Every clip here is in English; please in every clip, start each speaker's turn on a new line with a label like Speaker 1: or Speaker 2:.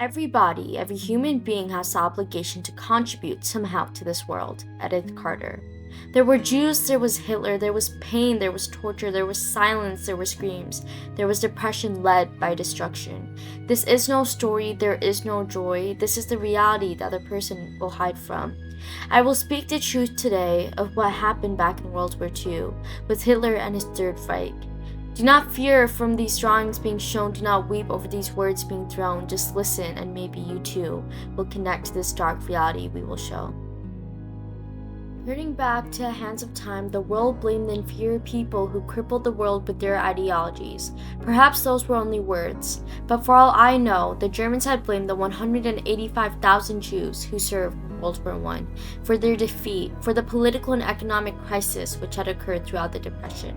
Speaker 1: Everybody, every human being has the obligation to contribute somehow to this world, Edith Carter. There were Jews, there was Hitler, there was pain, there was torture, there was silence, there were screams, there was depression led by destruction. This is no story, there is no joy, this is the reality that the person will hide from. I will speak the truth today of what happened back in World War II with Hitler and his Third Reich. Do not fear from these drawings being shown, do not weep over these words being thrown, just listen and maybe you too will connect to this dark reality we will show. Turning back to the hands of time, the world blamed the inferior people who crippled the world with their ideologies. Perhaps those were only words, but for all I know, the Germans had blamed the 185,000 Jews who served World War I for their defeat, for the political and economic crisis which had occurred throughout the Depression.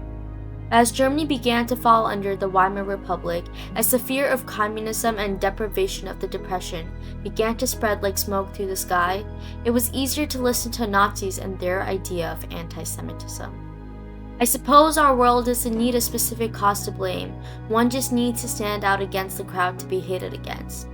Speaker 1: As Germany began to fall under the Weimar Republic, as the fear of communism and deprivation of the Depression began to spread like smoke through the sky, it was easier to listen to Nazis and their idea of anti-Semitism. I suppose our world doesn't need a specific cause to blame, one just needs to stand out against the crowd to be hated against.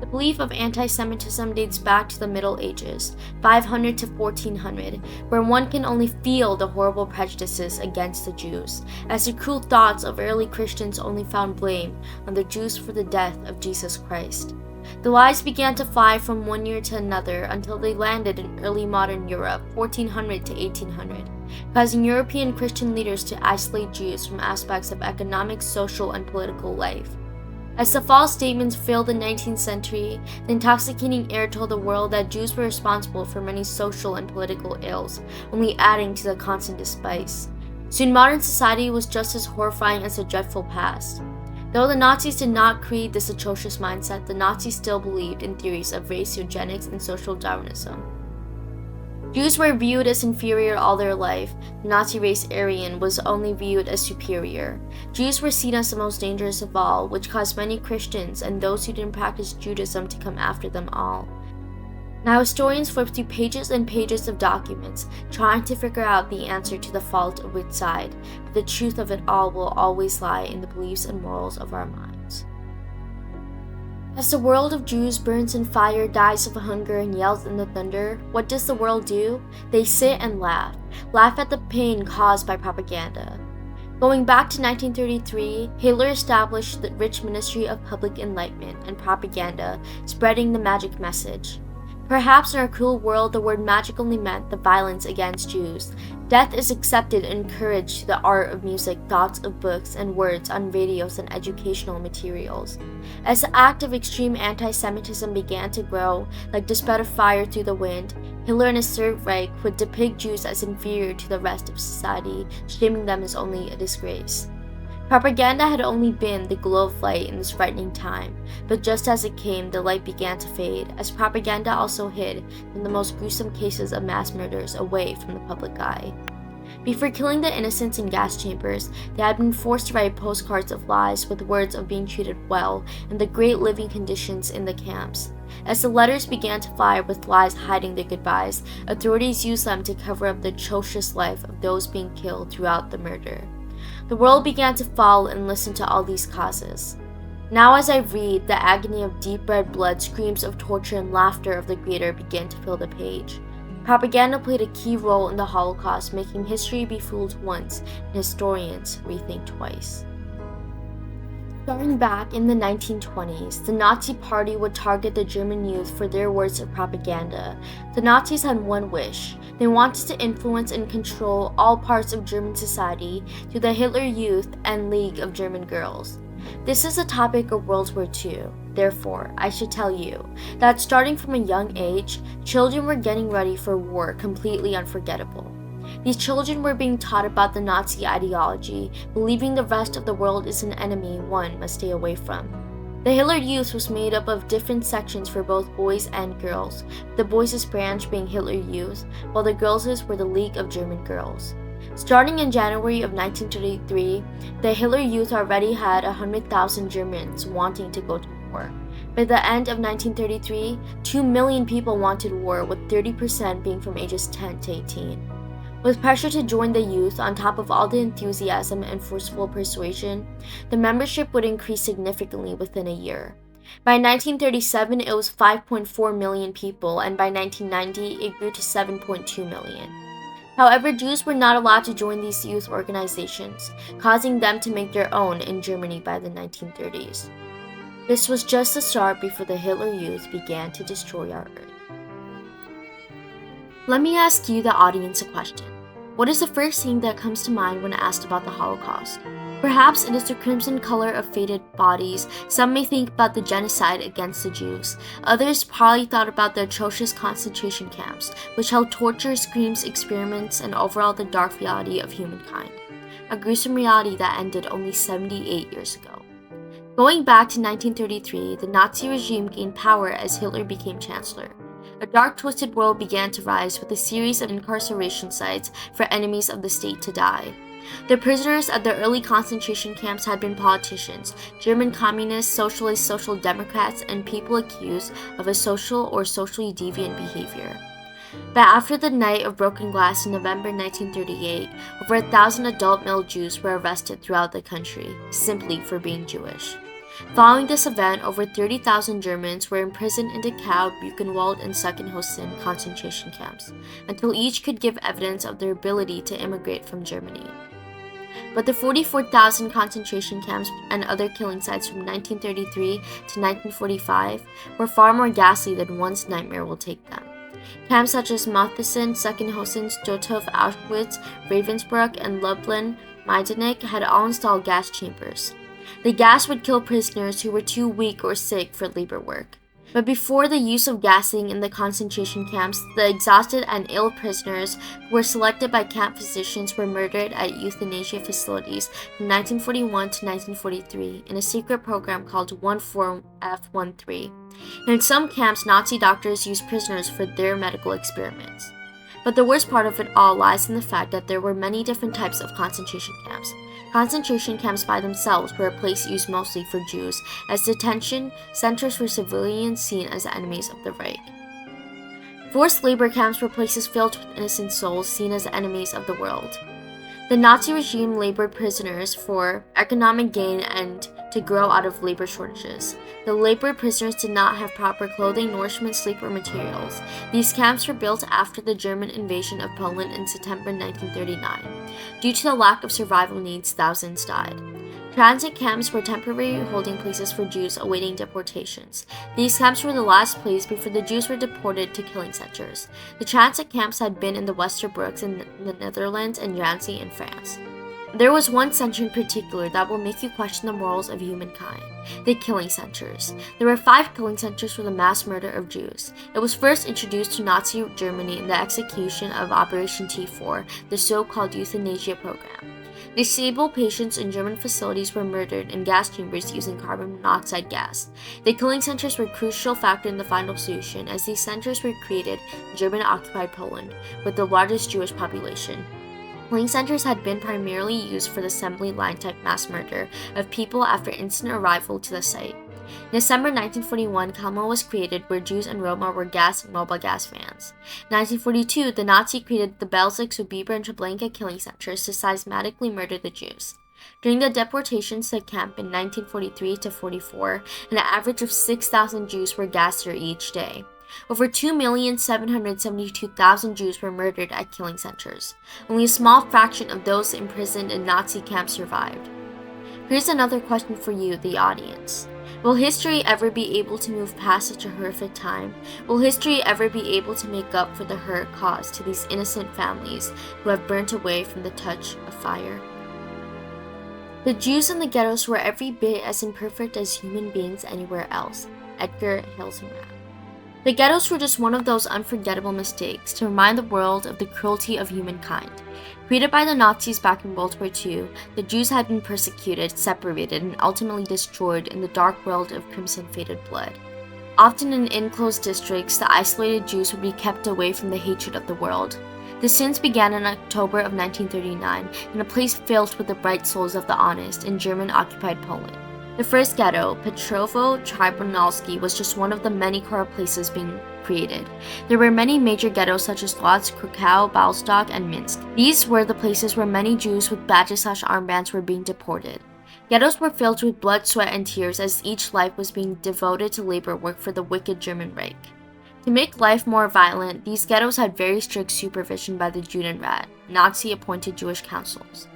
Speaker 1: The belief of anti-Semitism dates back to the Middle Ages, 500 to 1400, where one can only feel the horrible prejudices against the Jews, as the cruel thoughts of early Christians only found blame on the Jews for the death of Jesus Christ. The lies began to fly from one year to another until they landed in early modern Europe, 1400 to 1800, causing European Christian leaders to isolate Jews from aspects of economic, social, and political life. As the false statements filled the 19th century, the intoxicating air told the world that Jews were responsible for many social and political ills, only adding to the constant despise. Soon modern society was just as horrifying as the dreadful past. Though the Nazis did not create this atrocious mindset, the Nazis still believed in theories of race eugenics and social Darwinism. Jews were viewed as inferior all their life. The Nazi race Aryan was only viewed as superior. Jews were seen as the most dangerous of all, which caused many Christians and those who didn't practice Judaism to come after them all. Now historians flip through pages and pages of documents, trying to figure out the answer to the fault of which side, but the truth of it all will always lie in the beliefs and morals of our minds. As the world of Jews burns in fire, dies of hunger, and yells in the thunder, what does the world do? They sit and laugh at the pain caused by propaganda. Going back to 1933, Hitler established the rich Ministry of Public Enlightenment and Propaganda, spreading the magic message. Perhaps in our cruel world, the word magic only meant the violence against Jews. Death is accepted and encouraged to the art of music, thoughts of books, and words on radios and educational materials. As the act of extreme anti-Semitism began to grow, like the spread of fire through the wind, Hitler and his Third Reich would depict Jews as inferior to the rest of society, shaming them as only a disgrace. Propaganda had only been the glow of light in this frightening time, but just as it came, the light began to fade, as propaganda also hid the most gruesome cases of mass murders away from the public eye. Before killing the innocents in gas chambers, they had been forced to write postcards of lies with words of being treated well and the great living conditions in the camps. As the letters began to fly with lies hiding their goodbyes, authorities used them to cover up the atrocious life of those being killed throughout the murder. The world began to fall and listen to all these causes. Now as I read, the agony of deep red blood, screams of torture, and laughter of the greater begin to fill the page. Propaganda played a key role in the Holocaust, making history be fooled once and historians rethink twice. Starting back in the 1920s, the Nazi Party would target the German youth for their words of propaganda. The Nazis had one wish. They wanted to influence and control all parts of German society through the Hitler Youth and League of German Girls. This is a topic of World War II. Therefore, I should tell you that starting from a young age, children were getting ready for war completely unforgettable. These children were being taught about the Nazi ideology, believing the rest of the world is an enemy one must stay away from. The Hitler Youth was made up of different sections for both boys and girls, the boys' branch being Hitler Youth, while the girls' were the League of German Girls. Starting in January of 1933, the Hitler Youth already had 100,000 Germans wanting to go to war. By the end of 1933, 2 million people wanted war, with 30% being from ages 10 to 18. With pressure to join the youth on top of all the enthusiasm and forceful persuasion, the membership would increase significantly within a year. By 1937, it was 5.4 million people, and by 1990, it grew to 7.2 million. However, Jews were not allowed to join these youth organizations, causing them to make their own in Germany by the 1930s. This was just the start before the Hitler Youth began to destroy our Earth. Let me ask you, the audience, a question. What is the first thing that comes to mind when asked about the Holocaust? Perhaps it is the crimson color of faded bodies. Some may think about the genocide against the Jews. Others probably thought about the atrocious concentration camps, which held torture, screams, experiments, and overall the dark reality of humankind. A gruesome reality that ended only 78 years ago. Going back to 1933, the Nazi regime gained power as Hitler became chancellor. A dark, twisted world began to rise with a series of incarceration sites for enemies of the state to die. The prisoners at the early concentration camps had been politicians, German communists, socialists, social democrats, and people accused of a social or socially deviant behavior. But after the Night of Broken Glass in November 1938, over 1,000 adult male Jews were arrested throughout the country, simply for being Jewish. Following this event, over 30,000 Germans were imprisoned in Dachau, Buchenwald, and Sachsenhausen concentration camps, until each could give evidence of their ability to immigrate from Germany. But the 44,000 concentration camps and other killing sites from 1933 to 1945 were far more ghastly than one's nightmare will take them. Camps such as Mauthausen, Sachsenhausen, Stutthof, Auschwitz, Ravensbrück, and Lublin-Majdanek had all installed gas chambers. The gas would kill prisoners who were too weak or sick for labor work. But before the use of gassing in the concentration camps, the exhausted and ill prisoners who were selected by camp physicians were murdered at euthanasia facilities from 1941 to 1943 in a secret program called 14F13. And in some camps, Nazi doctors used prisoners for their medical experiments. But the worst part of it all lies in the fact that there were many different types of concentration camps. Concentration camps by themselves were a place used mostly for Jews, as detention centers for civilians seen as enemies of the Reich. Forced labor camps were places filled with innocent souls seen as enemies of the world. The Nazi regime labored prisoners for economic gain and to grow out of labor shortages. The labored prisoners did not have proper clothing, nourishment, sleep, or materials. These camps were built after the German invasion of Poland in September 1939. Due to the lack of survival needs, thousands died. Transit camps were temporary holding places for Jews awaiting deportations. These camps were the last place before the Jews were deported to killing centers. The transit camps had been in the Westerbrooks in the Netherlands and Drancy in France. There was one center in particular that will make you question the morals of humankind: the killing centers. There were 5 killing centers for the mass murder of Jews. It was first introduced to Nazi Germany in the execution of Operation T4, the so-called euthanasia program. Disabled patients in German facilities were murdered in gas chambers using carbon monoxide gas. The killing centers were a crucial factor in the final solution, as these centers were created in German-occupied Poland, with the largest Jewish population. Killing centers had been primarily used for the assembly line-type mass murder of people after instant arrival to the site. In December 1941, Kalmar was created, where Jews and Roma were gas and mobile gas vans. In 1942, the Nazi created the Belzec, Sobibor, and Treblinka killing centers to systematically murder the Jews. During the deportations to camp in 1943 to 44, an average of 6,000 Jews were gassed there each day. Over 2,772,000 Jews were murdered at killing centers. Only a small fraction of those imprisoned in Nazi camps survived. Here's another question for you, the audience. Will history ever be able to move past such a horrific time? Will history ever be able to make up for the hurt caused to these innocent families who have burnt away from the touch of fire? The Jews in the ghettos were every bit as imperfect as human beings anywhere else. Edgar Hilsenrath. The ghettos were just one of those unforgettable mistakes to remind the world of the cruelty of humankind. Created by the Nazis back in World War II, the Jews had been persecuted, separated, and ultimately destroyed in the dark world of crimson-faded blood. Often in enclosed districts, the isolated Jews would be kept away from the hatred of the world. The sins began in October of 1939 in a place filled with the bright souls of the honest in German-occupied Poland. The first ghetto, Petrovo-Trybunalski, was just one of the many corrupt places being created. There were many major ghettos such as Lodz, Krakow, Bialystok, and Minsk. These were the places where many Jews with badges/armbands were being deported. Ghettos were filled with blood, sweat, and tears as each life was being devoted to labor work for the wicked German Reich. To make life more violent, these ghettos had very strict supervision by the Judenrat, Nazi-appointed Jewish councils.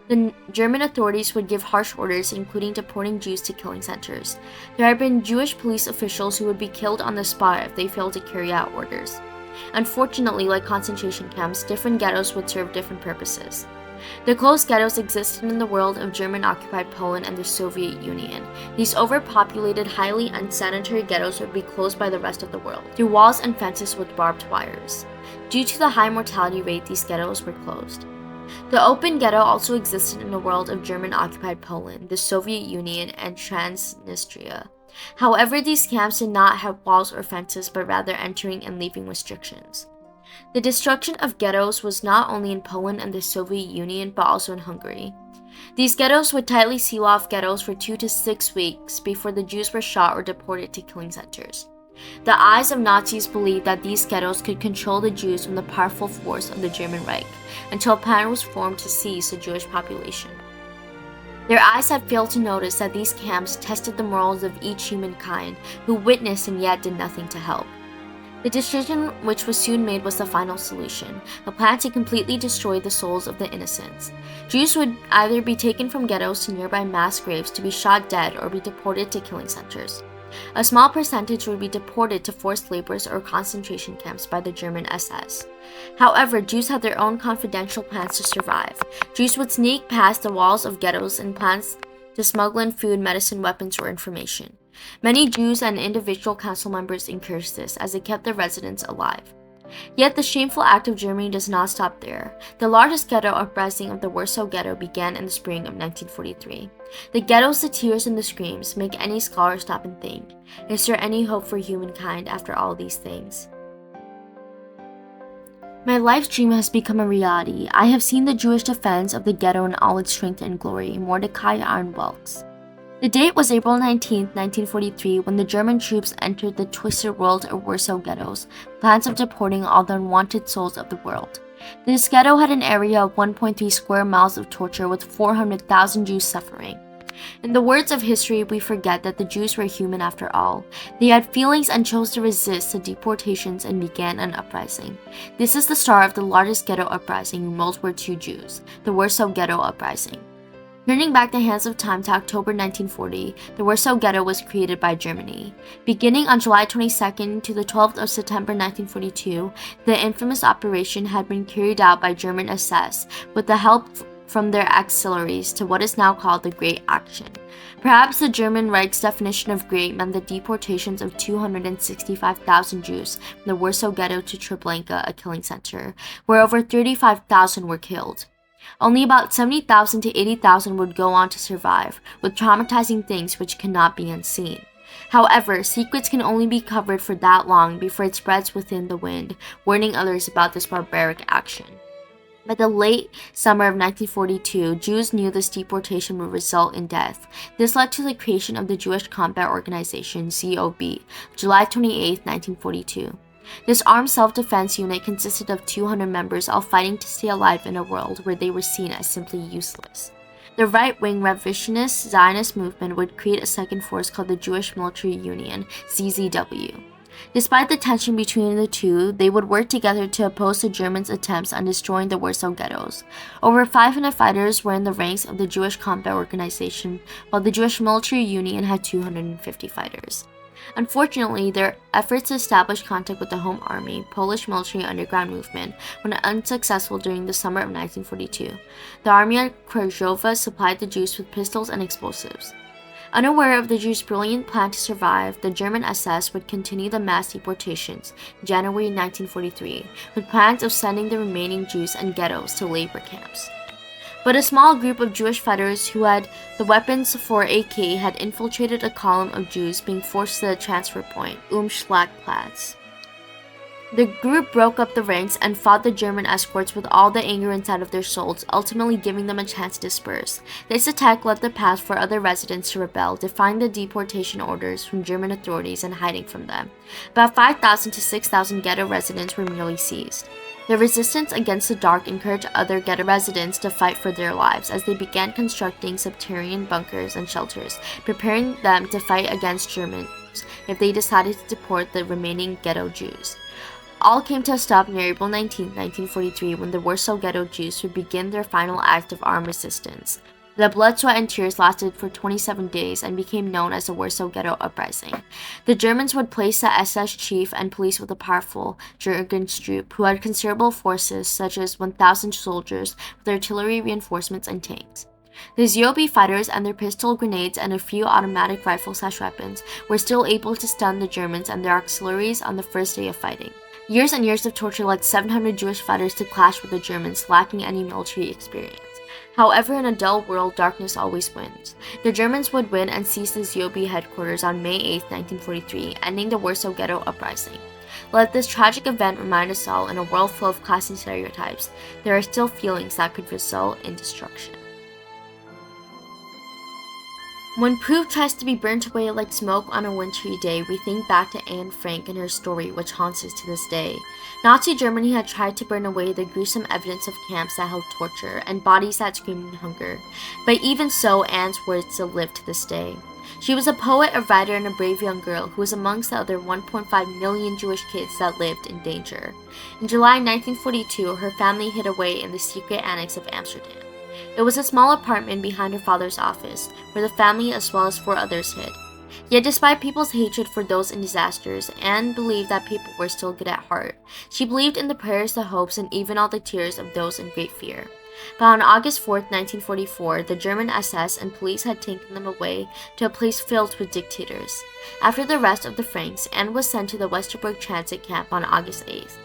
Speaker 1: The German authorities would give harsh orders, including deporting Jews to killing centers. There had been Jewish police officials who would be killed on the spot if they failed to carry out orders. Unfortunately, like concentration camps, different ghettos would serve different purposes. The closed ghettos existed in the world of German-occupied Poland and the Soviet Union. These overpopulated, highly unsanitary ghettos would be closed by the rest of the world, through walls and fences with barbed wires. Due to the high mortality rate, these ghettos were closed. The open ghetto also existed in the world of German-occupied Poland, the Soviet Union, and Transnistria. However, these camps did not have walls or fences, but rather entering and leaving restrictions. The destruction of ghettos was not only in Poland and the Soviet Union, but also in Hungary. These ghettos would tightly seal off ghettos for 2 to 6 weeks before the Jews were shot or deported to killing centers. The eyes of Nazis believed that these ghettos could control the Jews from the powerful force of the German Reich, until a plan was formed to seize the Jewish population. Their eyes had failed to notice that these camps tested the morals of each humankind, who witnessed and yet did nothing to help. The decision which was soon made was the final solution, a plan to completely destroy the souls of the innocents. Jews would either be taken from ghettos to nearby mass graves to be shot dead or be deported to killing centers. A small percentage would be deported to forced labors or concentration camps by the German SS. However, Jews had their own confidential plans to survive. Jews would sneak past the walls of ghettos and plans to smuggle in food, medicine, weapons, or information. Many Jews and individual council members encouraged this, as it kept the residents alive. Yet the shameful act of Germany does not stop there. The largest ghetto uprising of the Warsaw Ghetto began in the spring of 1943. The ghettos, the tears, and the screams make any scholar stop and think, is there any hope for humankind after all these things? My life's dream has become a reality. I have seen the Jewish defense of the ghetto in all its strength and glory. Mordecai Arnwelks. The date was April 19, 1943, when the German troops entered the twisted world of Warsaw ghettos, plans of deporting all the unwanted souls of the world. This ghetto had an area of 1.3 square miles of torture, with 400,000 Jews suffering. In the words of history, we forget that the Jews were human after all. They had feelings and chose to resist the deportations and began an uprising. This is the start of the largest ghetto uprising in World War II Jews, the Warsaw Ghetto Uprising. Turning back the hands of time to October 1940, the Warsaw Ghetto was created by Germany. Beginning on July 22nd to the 12th of September 1942, the infamous operation had been carried out by German SS with the help from their auxiliaries to what is now called the Great Action. Perhaps the German Reich's definition of great meant the deportations of 265,000 Jews from the Warsaw Ghetto to Treblinka, a killing center, where over 35,000 were killed. Only about 70,000 to 80,000 would go on to survive, with traumatizing things which cannot be unseen. However, secrets can only be covered for that long before it spreads within the wind, warning others about this barbaric action. By the late summer of 1942, Jews knew this deportation would result in death. This led to the creation of the Jewish Combat Organization, ZOB, July 28, 1942. This armed self-defense unit consisted of 200 members, all fighting to stay alive in a world where they were seen as simply useless. The right-wing revisionist Zionist movement would create a second force called the Jewish Military Union, ZZW. Despite the tension between the two, they would work together to oppose the Germans' attempts on destroying the Warsaw ghettos. Over 500 fighters were in the ranks of the Jewish Combat Organization, while the Jewish Military Union had 250 fighters. Unfortunately, their efforts to establish contact with the Home Army, Polish military underground movement, were unsuccessful during the summer of 1942. The army at Krajowa supplied the Jews with pistols and explosives. Unaware of the Jews' brilliant plan to survive, the German SS would continue the mass deportations in January 1943, with plans of sending the remaining Jews and ghettos to labor camps. But a small group of Jewish fighters who had the weapons for AK had infiltrated a column of Jews being forced to the transfer point, Umschlagplatz. The group broke up the ranks and fought the German escorts with all the anger inside of their souls, ultimately giving them a chance to disperse. This attack led the path for other residents to rebel, defying the deportation orders from German authorities and hiding from them. About 5,000 to 6,000 ghetto residents were merely seized. The resistance against the dark encouraged other ghetto residents to fight for their lives as they began constructing subterranean bunkers and shelters, preparing them to fight against Germans if they decided to deport the remaining ghetto Jews. All came to a stop near April 19, 1943, when the Warsaw Ghetto Jews would begin their final act of armed resistance. The blood, sweat, and tears lasted for 27 days and became known as the Warsaw Ghetto Uprising. The Germans would place the SS chief and police with a powerful Jurgenstroop, who had considerable forces such as 1,000 soldiers with artillery reinforcements and tanks. The ZOB fighters and their pistol grenades and a few automatic rifle/weapons were still able to stun the Germans and their auxiliaries on the first day of fighting. Years and years of torture led 700 Jewish fighters to clash with the Germans, lacking any military experience. However, in a dull world, darkness always wins. The Germans would win and seize the ZOB headquarters on May 8, 1943, ending the Warsaw Ghetto Uprising. Let this tragic event remind us all, in a world full of class and stereotypes, there are still feelings that could result in destruction. When proof tries to be burnt away like smoke on a wintry day, we think back to Anne Frank and her story, which haunts us to this day. Nazi Germany had tried to burn away the gruesome evidence of camps that held torture and bodies that screamed in hunger. But even so, Anne's words still live to this day. She was a poet, a writer, and a brave young girl who was amongst the other 1.5 million Jewish kids that lived in danger. In July 1942, her family hid away in the secret annex of Amsterdam. It was a small apartment behind her father's office, where the family as well as 4 others hid. Yet despite people's hatred for those in disasters, Anne believed that people were still good at heart. She believed in the prayers, the hopes, and even all the tears of those in great fear. But on August 4, 1944, the German SS and police had taken them away to a place filled with dictators. After the arrest of the Franks, Anne was sent to the Westerbork transit camp on August 8th.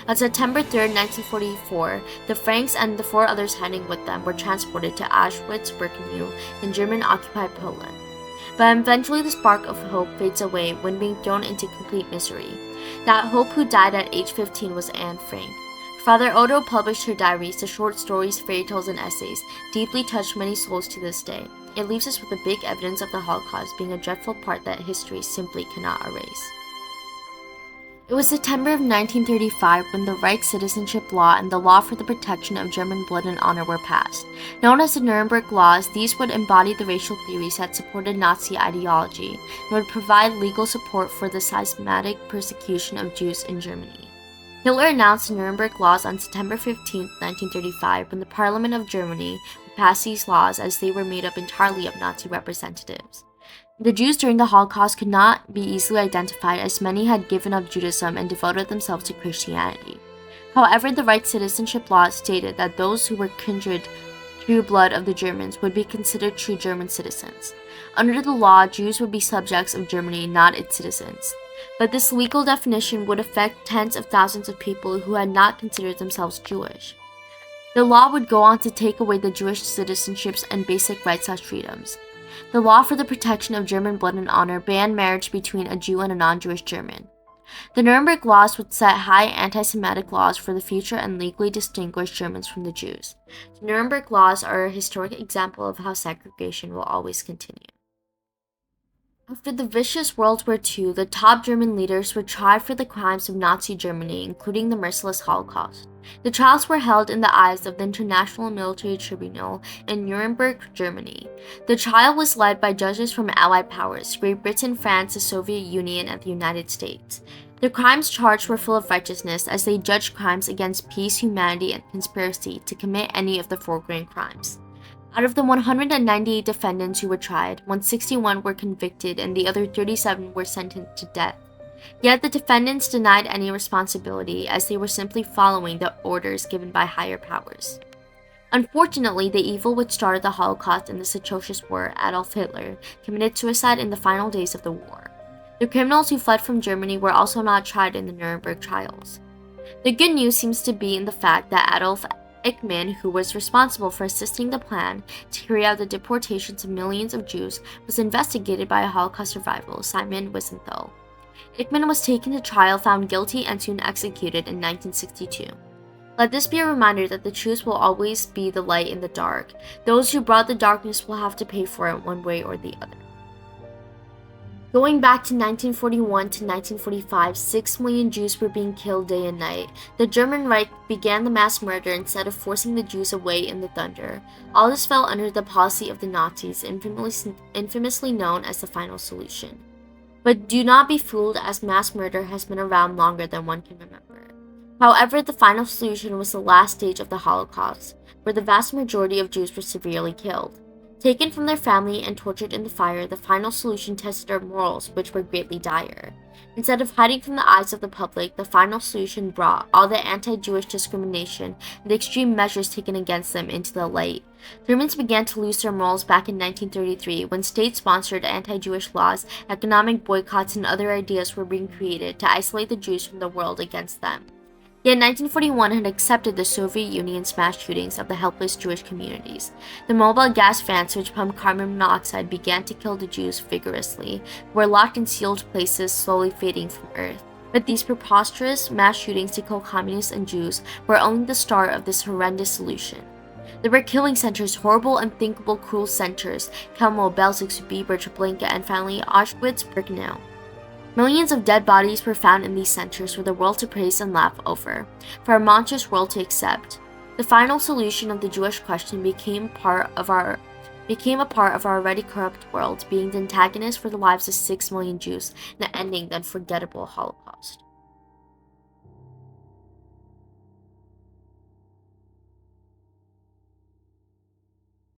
Speaker 1: On September 3, 1944, the Franks and the 4 others hiding with them were transported to Auschwitz-Birkenau in German-occupied Poland. But eventually the spark of hope fades away when being thrown into complete misery. That hope who died at age 15 was Anne Frank. Father Odo published her diaries, the short stories, fairy tales, and essays, deeply touched many souls to this day. It leaves us with the big evidence of the Holocaust being a dreadful part that history simply cannot erase. It was September of 1935 when the Reich Citizenship Law and the Law for the Protection of German Blood and Honor were passed. Known as the Nuremberg Laws, these would embody the racial theories that supported Nazi ideology and would provide legal support for the systematic persecution of Jews in Germany. Hitler announced the Nuremberg Laws on September 15, 1935, when the Parliament of Germany would pass these laws as they were made up entirely of Nazi representatives. The Jews during the Holocaust could not be easily identified as many had given up Judaism and devoted themselves to Christianity. However, the Reich Citizenship Law stated that those who were kindred true blood of the Germans would be considered true German citizens. Under the law, Jews would be subjects of Germany, not its citizens. But this legal definition would affect tens of thousands of people who had not considered themselves Jewish. The law would go on to take away the Jewish citizenships and basic rights/freedoms. The Law for the Protection of German Blood and Honor banned marriage between a Jew and a non-Jewish German. The Nuremberg Laws would set high anti-Semitic laws for the future and legally distinguish Germans from the Jews. The Nuremberg Laws are a historic example of how segregation will always continue. After the vicious World War II, the top German leaders were tried for the crimes of Nazi Germany, including the merciless Holocaust. The trials were held in the eyes of the International Military Tribunal in Nuremberg, Germany. The trial was led by judges from Allied powers, Great Britain, France, the Soviet Union, and the United States. The crimes charged were full of righteousness as they judged crimes against peace, humanity, and conspiracy to commit any of the foregoing crimes. Out of the 198 defendants who were tried, 161 were convicted and the other 37 were sentenced to death. Yet the defendants denied any responsibility as they were simply following the orders given by higher powers. Unfortunately, the evil which started the Holocaust and this atrocious war, Adolf Hitler, committed suicide in the final days of the war. The criminals who fled from Germany were also not tried in the Nuremberg trials. The good news seems to be in the fact that Adolf Eichmann, who was responsible for assisting the plan to carry out the deportations of millions of Jews, was investigated by a Holocaust survivor, Simon Wiesenthal. Eichmann was taken to trial, found guilty, and soon executed in 1962. Let this be a reminder that the truth will always be the light in the dark. Those who brought the darkness will have to pay for it one way or the other. Going back to 1941 to 1945, 6 million Jews were being killed day and night. The German Reich began the mass murder instead of forcing the Jews away in the thunder. All this fell under the policy of the Nazis, infamously known as the final solution. But do not be fooled, as mass murder has been around longer than one can remember. However, the final solution was the last stage of the Holocaust, where the vast majority of Jews were severely killed. Taken from their family and tortured in the fire, the final solution tested our morals, which were greatly dire. Instead of hiding from the eyes of the public, the final solution brought all the anti-Jewish discrimination and the extreme measures taken against them into the light. Germans began to lose their morals back in 1933 when state-sponsored anti-Jewish laws, economic boycotts, and other ideas were being created to isolate the Jews from the world against them. Yet 1941 had accepted the Soviet Union's mass shootings of the helpless Jewish communities. The mobile gas vans which pumped carbon monoxide began to kill the Jews vigorously, who were locked in sealed places slowly fading from Earth. But these preposterous mass shootings to kill communists and Jews were only the start of this horrendous solution. There were killing centers, horrible, unthinkable, cruel centers, Kelmel, Belzec, Bieber, Treblinka, and finally Auschwitz-Birkenau. Millions of dead bodies were found in these centers for the world to praise and laugh over, for a monstrous world to accept. The final solution of the Jewish question became a part of our already corrupt world, being the antagonist for the lives of 6 million Jews and ending the unforgettable Holocaust.